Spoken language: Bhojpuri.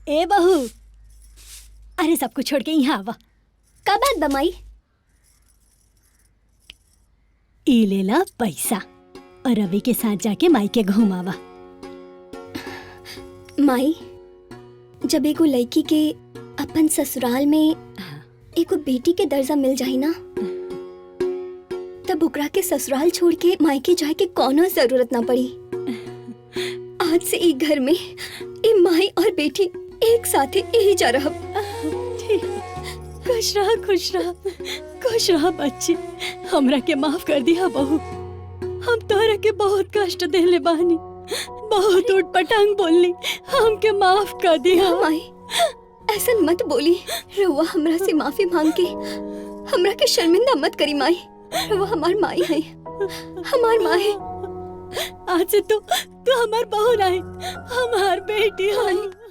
ए बहू, अरे सब कुछ छोड़ के यहाँ आवा। का बात बमाई? ई लेला पैसा और रवि के साथ जाके माई के घुमावा। माई, जब एगो लड़की के अपन ससुराल में एगो बेटी के दर्जा मिल जाई ना, तब ओकरा के ससुराल छोड़ के मायके जाए के कोनो जरूरत ना पड़ी। आज से ई घर में ई माई और बेटी एक साथे यही जा रहा। खुश रहा, खुश रहा, खुश रहा बच्ची। हमरा के माफ कर दिया बहू। हम तोहरा के बहुत कष्ट देले बानी, बहुत उटपटांग बोलनी, हमके माफ कर दिया। माई, ऐसा मत बोली। रउआ हमरा से माफी मांग के हमरा के शर्मिंदा मत करी माई। रउआ हमार माई है, हमार माँ है। आज से तू हमार बहू नहीं, हमार बेटी है।